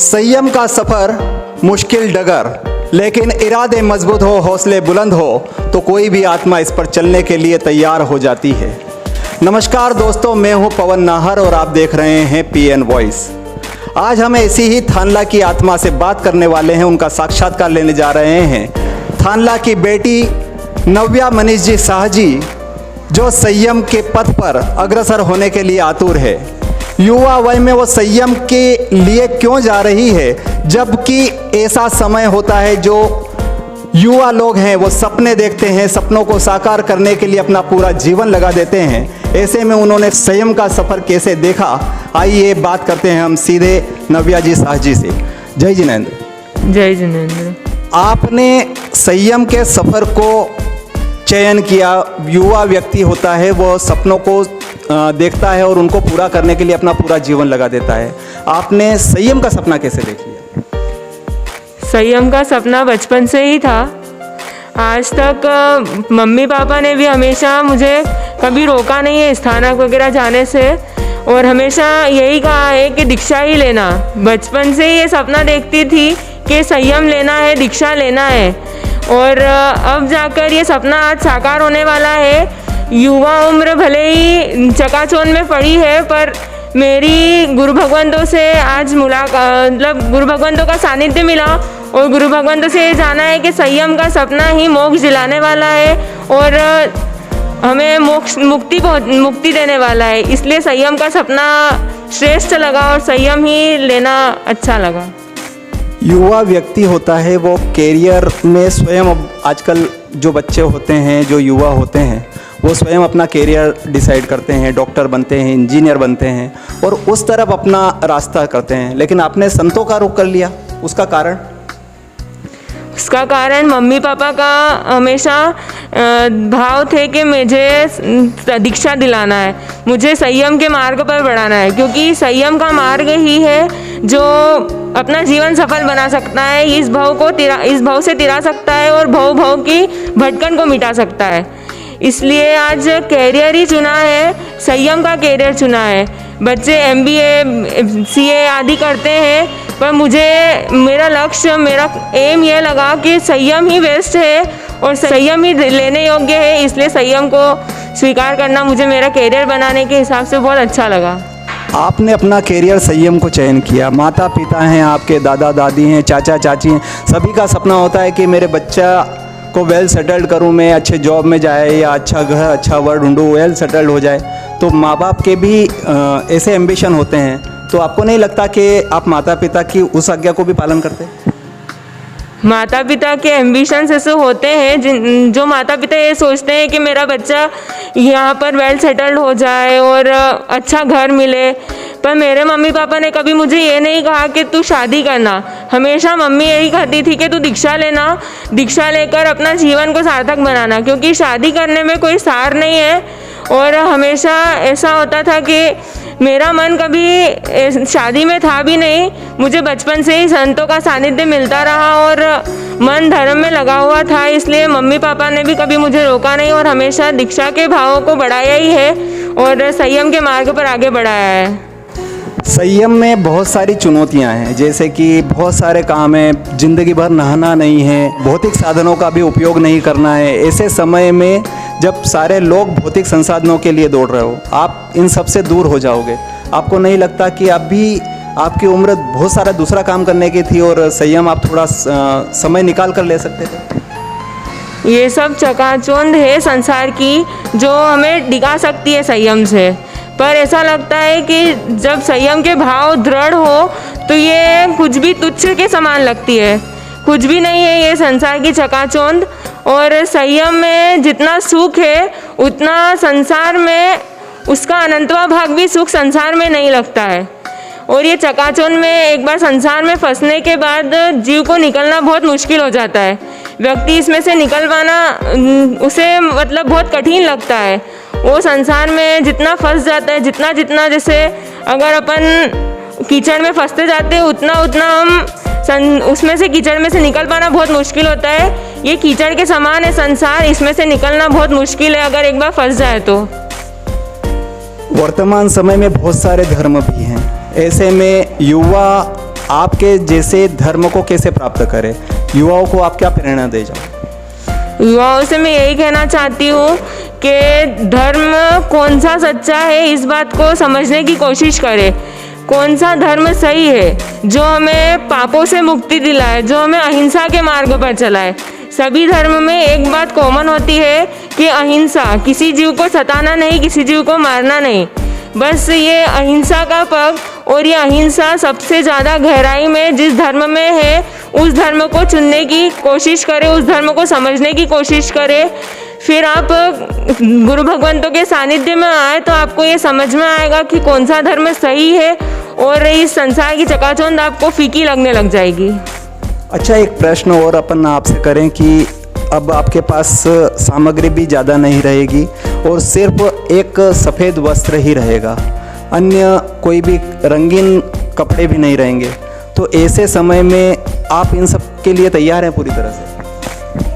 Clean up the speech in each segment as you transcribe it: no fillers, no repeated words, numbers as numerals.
संयम का सफ़र मुश्किल डगर, लेकिन इरादे मजबूत हो, हौसले बुलंद हो तो कोई भी आत्मा इस पर चलने के लिए तैयार हो जाती है। नमस्कार दोस्तों, मैं हूं पवन नाहर और आप देख रहे हैं PN वॉइस। आज हम ऐसी ही थानला की आत्मा से बात करने वाले हैं, उनका साक्षात्कार लेने जा रहे हैं। थानला की बेटी नव्या मनीष जी शाह जी, जो संयम के पथ पर अग्रसर होने के लिए आतुर है। युवा वय में वो संयम के लिए क्यों जा रही है, जबकि ऐसा समय होता है जो युवा लोग हैं वो सपने देखते हैं, सपनों को साकार करने के लिए अपना पूरा जीवन लगा देते हैं। ऐसे में उन्होंने संयम का सफ़र कैसे देखा, आइए बात करते हैं हम सीधे नव्या जी शाह जी से। जय जिनेंद्र। जय जिनेंद्र। आपने संयम के सफ़र को चयन किया। युवा व्यक्ति होता है वो सपनों को देखता है और उनको पूरा करने के लिए अपना पूरा जीवन लगा देता है। आपने संयम का सपना कैसे देख लिया? संयम का सपना बचपन से ही था। आज तक मम्मी पापा ने भी हमेशा मुझे कभी रोका नहीं है स्थानक वगैरह जाने से, और हमेशा यही कहा है कि दीक्षा ही लेना। बचपन से ही ये सपना देखती थी कि संयम लेना है, दीक्षा लेना है, और अब जाकर ये सपना आज साकार होने वाला है। युवा उम्र भले ही चकाचौंध में पड़ी है, पर मेरी गुरु भगवंतों से आज मुलाकात, मतलब गुरु भगवंतों का सानिध्य मिला और गुरु भगवंतों से ये जाना है कि संयम का सपना ही मोक्ष दिलाने वाला है और हमें मुक्ति देने वाला है। इसलिए संयम का सपना श्रेष्ठ लगा और संयम ही लेना अच्छा लगा। युवा व्यक्ति होता है वो कैरियर में स्वयं, आजकल जो बच्चे होते हैं, जो युवा होते हैं, वो स्वयं अपना कैरियर डिसाइड करते हैं, डॉक्टर बनते हैं, इंजीनियर बनते हैं और उस तरफ अपना रास्ता करते हैं। लेकिन आपने संतों का रुख कर लिया, उसका कारण? उसका कारण मम्मी पापा का हमेशा भाव थे कि मुझे दीक्षा दिलाना है, मुझे संयम के मार्ग पर बढ़ाना है, क्योंकि संयम का मार्ग ही है जो अपना जीवन सफल बना सकता है, इस भाव से तिरा सकता है और भव की भटकन को मिटा सकता है। इसलिए आज कैरियर ही चुना है, संयम का कैरियर चुना है। बच्चे MBA CA आदि करते हैं, पर मेरा लक्ष्य, मेरा एम ये लगा कि संयम ही बेस्ट है और संयम ही लेने योग्य है। इसलिए संयम को स्वीकार करना मुझे मेरा कैरियर बनाने के हिसाब से बहुत अच्छा लगा। आपने अपना कैरियर संयम को चयन किया। माता पिता हैं आपके, दादा दादी हैं, चाचा चाची हैं, सभी का सपना होता है कि मेरे बच्चा को वेल सेटल्ड करूं, मैं अच्छे जॉब में जाए या अच्छा घर, अच्छा वर्क ढूंढूं, वेल सेटल्ड हो जाए। तो माँ बाप के भी ऐसे एम्बिशन होते हैं। तो आपको नहीं लगता कि आप माता पिता की उस आज्ञा को भी पालन करते हैं? माता पिता के एम्बिशंस ऐसे होते हैं जो माता पिता ये सोचते हैं कि मेरा बच्चा यहाँ पर वेल सेटल्ड हो जाए और अच्छा घर मिले। पर मेरे मम्मी पापा ने कभी मुझे ये नहीं कहा कि तू शादी करना। हमेशा मम्मी यही कहती थी कि तू दीक्षा लेना, दीक्षा लेकर अपना जीवन को सार्थक बनाना, क्योंकि शादी करने में कोई सार नहीं है। और हमेशा ऐसा होता था कि मेरा मन कभी शादी में था भी नहीं। मुझे बचपन से ही संतों का सानिध्य मिलता रहा और मन धर्म में लगा हुआ था। इसलिए मम्मी पापा ने भी कभी मुझे रोका नहीं और हमेशा दीक्षा के भावों को बढ़ाया ही है और संयम के मार्ग पर आगे बढ़ाया है। संयम में बहुत सारी चुनौतियां हैं, जैसे कि बहुत सारे काम हैं, ज़िंदगी भर नहाना नहीं है, भौतिक साधनों का भी उपयोग नहीं करना है। ऐसे समय में जब सारे लोग भौतिक संसाधनों के लिए दौड़ रहे हो, आप इन सब से दूर हो जाओगे। आपको नहीं लगता कि अभी आपकी उम्र बहुत सारा दूसरा काम करने की थी और संयम आप थोड़ा समय निकाल कर ले सकते थे? ये सब चकाचौंध है संसार की जो हमें डिगा सकती है संयम से, पर ऐसा लगता है कि जब संयम के भाव दृढ़ हो तो ये कुछ भी तुच्छ के समान लगती है। कुछ भी नहीं है ये संसार की चकाचौंध। और संयम में जितना सुख है उतना संसार में उसका अनंतवा भाग भी सुख संसार में नहीं लगता है। और ये चकाचौंध में एक बार संसार में फंसने के बाद जीव को निकलना बहुत मुश्किल हो जाता है। व्यक्ति इसमें से निकल पाना उसे मतलब बहुत कठिन लगता है। वो संसार में जितना फंस जाता है, जितना जैसे अगर अपन कीचड़ में फंसते जाते हैं उतना हम उसमें से कीचड़ में से निकल पाना बहुत मुश्किल होता है। ये कीचड़ के समान है संसार, इसमें से निकलना बहुत मुश्किल है अगर एक बार फंस जाए तो। वर्तमान समय में बहुत सारे धर्म भी हैं, ऐसे में युवा आपके जैसे धर्म को कैसे प्राप्त करें, युवाओं को आप क्या प्रेरणा दे जाओ? युवाओं से मैं यही कहना चाहती हूँ कि धर्म कौन सा सच्चा है इस बात को समझने की कोशिश करें। कौन सा धर्म सही है जो हमें पापों से मुक्ति दिलाए, जो हमें अहिंसा के मार्ग पर चलाए। सभी धर्म में एक बात कॉमन होती है कि अहिंसा, किसी जीव को सताना नहीं, किसी जीव को मारना नहीं। बस ये अहिंसा का पग और ये अहिंसा सबसे ज़्यादा गहराई में जिस धर्म में है उस धर्म को चुनने की कोशिश करें, उस धर्म को समझने की कोशिश करें। फिर आप गुरु भगवंतों के सानिध्य में आए तो आपको ये समझ में आएगा कि कौन सा धर्म सही है और इस संसार की चकाचौंध आपको फीकी लगने लग जाएगी। अच्छा, एक प्रश्न और अपन आपसे करें कि अब आपके पास सामग्री भी ज़्यादा नहीं रहेगी और सिर्फ एक सफ़ेद वस्त्र ही रहेगा, अन्य कोई भी रंगीन कपड़े भी नहीं रहेंगे, तो ऐसे समय में आप इन सब के लिए तैयार हैं पूरी तरह से?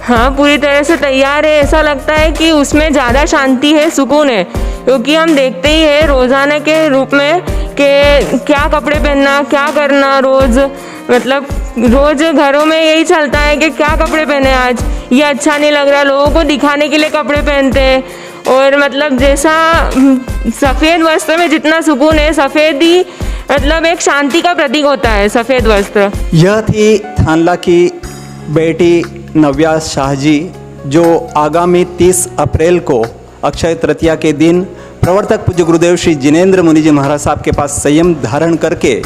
हाँ, पूरी तरह से तैयार है। ऐसा लगता है कि उसमें ज़्यादा शांति है, सुकून है, क्योंकि हम देखते ही है रोज़ाना के रूप में कि क्या कपड़े पहनना, क्या करना रोज़, मतलब रोज़ घरों में यही चलता है कि क्या कपड़े पहने, आज ये अच्छा नहीं लग रहा, लोगों को दिखाने के लिए कपड़े पहनते हैं। और मतलब जैसा सफ़ेद वस्त्र में जितना सुकून है, सफ़ेद ही मतलब एक शांति का प्रतीक होता है सफ़ेद वस्त्र। यह थी थानला की बेटी नव्या शाह जी, जो आगामी 30 अप्रैल को अक्षय तृतीया के दिन प्रवर्तक पूज्य गुरुदेव श्री जिनेंद्र मुनि जी महाराज साहब के पास संयम धारण करके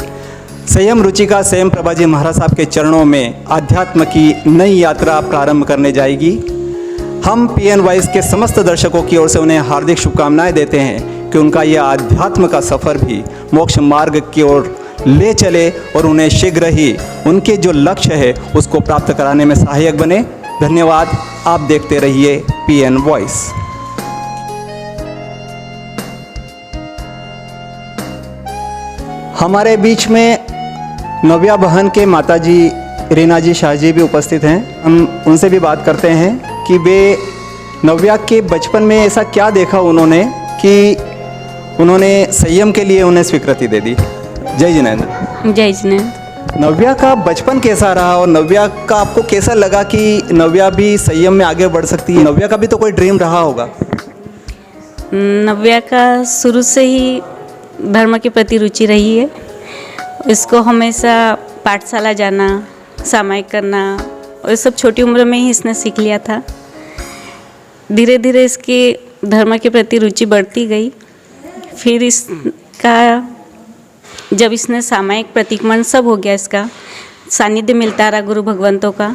संयम रुचिका स्वयं प्रभा जी महाराज साहब के चरणों में आध्यात्म की नई यात्रा प्रारंभ करने जाएगी। हम PN वॉइस के समस्त दर्शकों की ओर से उन्हें हार्दिक शुभकामनाएं देते हैं कि उनका यह आध्यात्म का सफ़र भी मोक्ष मार्ग की ओर ले चले और उन्हें शीघ्र ही उनके जो लक्ष्य है उसको प्राप्त कराने में सहायक बने। धन्यवाद। आप देखते रहिए PN वॉइस। हमारे बीच में नव्या बहन के माताजी रीना जी शाह जी भी उपस्थित हैं। हम उनसे भी बात करते हैं कि वे नव्या के बचपन में ऐसा क्या देखा उन्होंने कि उन्होंने संयम के लिए उन्हें स्वीकृति दे दी। जय जिनेंद्र। जय जिनेंद्र। नव्या का बचपन कैसा रहा और नव्या का आपको कैसा लगा कि नव्या भी संयम में आगे बढ़ सकती है? नव्या का भी तो कोई ड्रीम रहा होगा। नव्या का शुरू से ही धर्म के प्रति रुचि रही है। इसको हमेशा पाठशाला जाना, सामायिक करना और ये सब छोटी उम्र में ही इसने सीख लिया था। धीरे धीरे इसकी धर्म के प्रति रुचि बढ़ती गई। फिर इसका जब इसने सामायिक प्रतीकमन सब हो गया, इसका सानिध्य मिलता रहा गुरु भगवंतों का।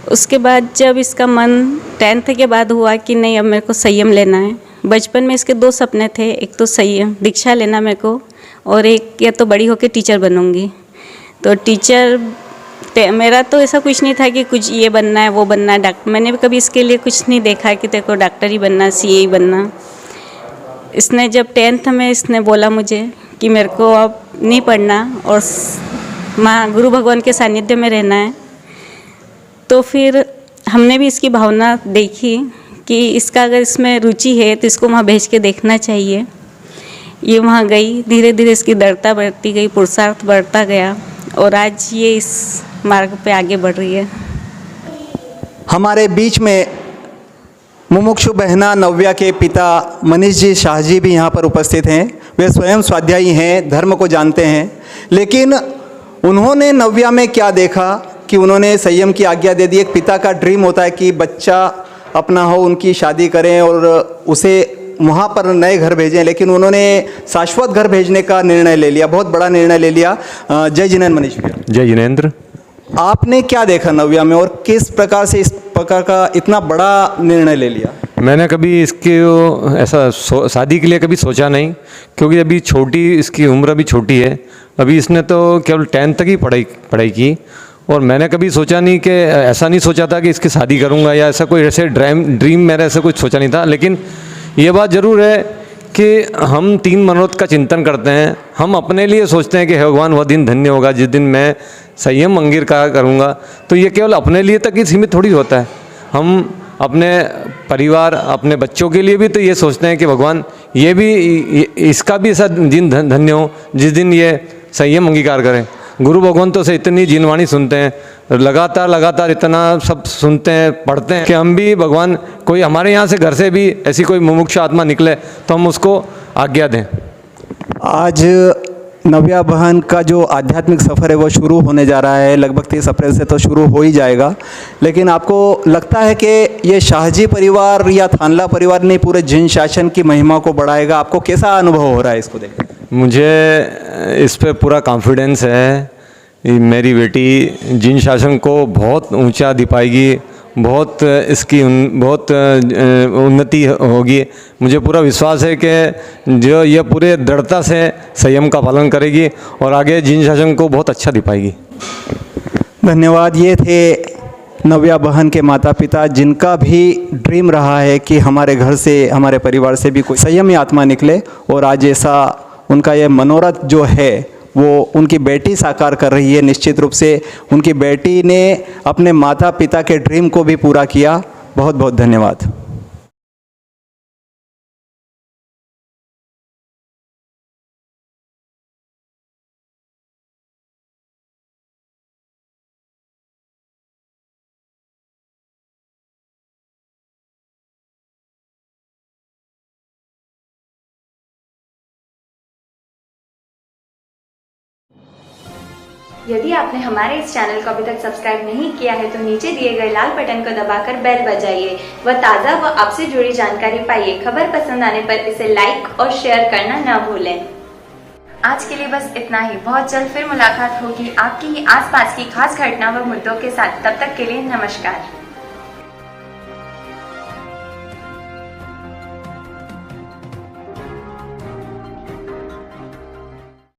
उसके बाद जब इसका मन 10th के बाद हुआ कि नहीं अब मेरे को संयम लेना है। बचपन में इसके 2 सपने थे, एक तो संयम दीक्षा लेना मेरे को और एक या तो बड़ी होकर टीचर बनूंगी। तो टीचर मेरा तो ऐसा कुछ नहीं था कि कुछ ये बनना है वो बनना है, डॉक्टर। मैंने भी कभी इसके लिए कुछ नहीं देखा कि तेरे को डॉक्टर ही बनना, CA ही बनना। इसने जब 10th में इसने बोला मुझे कि मेरे को अब नहीं पढ़ना और माँ गुरु भगवान के सानिध्य में रहना है, तो फिर हमने भी इसकी भावना देखी कि इसका अगर इसमें रुचि है तो इसको वहाँ भेज के देखना चाहिए। ये वहाँ गई, धीरे धीरे इसकी दृढ़ता बढ़ती गई, पुरुषार्थ बढ़ता गया और आज ये इस मार्ग पे आगे बढ़ रही है। हमारे बीच में मुमुक्षु बहना नव्या के पिता मनीष जी शाह जी भी यहाँ पर उपस्थित हैं। वे स्वयं स्वाध्यायी हैं, धर्म को जानते हैं, लेकिन उन्होंने नव्या में क्या देखा कि उन्होंने संयम की आज्ञा दे दी। एक पिता का ड्रीम होता है कि बच्चा अपना हो, उनकी शादी करें और उसे वहाँ पर नए घर भेजें, लेकिन उन्होंने शाश्वत घर भेजने का निर्णय ले लिया, बहुत बड़ा निर्णय ले लिया। जय जिनेंद्र मनीष भैया। जय जिनेंद्र। आपने क्या देखा नव्या में और किस प्रकार से इस प्रकार का इतना बड़ा निर्णय ले लिया? मैंने कभी इसके ऐसा शादी के लिए कभी सोचा नहीं, क्योंकि अभी छोटी इसकी उम्र अभी छोटी है। अभी इसने तो केवल 10th तक ही पढ़ाई की और मैंने कभी सोचा नहीं कि ऐसा नहीं सोचा था कि इसकी शादी करूंगा या ऐसा कोई ऐसे ड्रीम मेरा ऐसा कुछ सोचा नहीं था। लेकिन ये बात ज़रूर है कि हम 3 मनोरथ का चिंतन करते हैं। हम अपने लिए सोचते हैं कि भगवान वह दिन धन्य होगा जिस दिन मैं संयम अंगीकार करूँगा। तो ये केवल अपने लिए तक ही सीमित थोड़ी होता है। हम अपने परिवार, अपने बच्चों के लिए भी तो ये सोचते हैं कि भगवान ये भी इसका भी ऐसा दिन धन्य हो जिस दिन ये संयम अंगीकार करें। गुरु भगवंतों से इतनी जिनवाणी सुनते हैं, लगातार इतना सब सुनते हैं, पढ़ते हैं कि हम भी भगवान कोई हमारे यहाँ से घर से भी ऐसी कोई मुमुक्षु आत्मा निकले तो हम उसको आज्ञा दें। आज नव्या बहन का जो आध्यात्मिक सफ़र है वो शुरू होने जा रहा है, लगभग 30 अप्रैल से तो शुरू हो ही जाएगा। लेकिन आपको लगता है कि ये शाहजी परिवार या थानला परिवार ने पूरे जिन शासन की महिमा को बढ़ाएगा? आपको कैसा अनुभव हो रहा है इसको देख? मुझे इस पे पूरा कॉन्फिडेंस है, मेरी बेटी जिन शासन को बहुत ऊंचा दिपाएगी, बहुत इसकी बहुत उन्नति होगी। मुझे पूरा विश्वास है कि जो ये पूरे दृढ़ता से संयम का पालन करेगी और आगे जिन शासन को बहुत अच्छा दिपाएगी। धन्यवाद। ये थे नव्या बहन के माता पिता, जिनका भी ड्रीम रहा है कि हमारे घर से, हमारे परिवार से भी कोई संयमी आत्मा निकले, और आज ऐसा उनका ये मनोरथ जो है वो उनकी बेटी साकार कर रही है। निश्चित रूप से उनकी बेटी ने अपने माता पिता के ड्रीम को भी पूरा किया। बहुत बहुत धन्यवाद। यदि आपने हमारे इस चैनल को अभी तक सब्सक्राइब नहीं किया है तो नीचे दिए गए लाल बटन को दबाकर बेल बजाइए व ताज़ा व आपसे जुड़ी जानकारी पाइए। खबर पसंद आने पर इसे लाइक और शेयर करना ना भूलें। आज के लिए बस इतना ही। बहुत जल्द फिर मुलाकात होगी आपकी ही आसपास की खास घटना व मुद्दों के साथ। तब तक के लिए नमस्कार।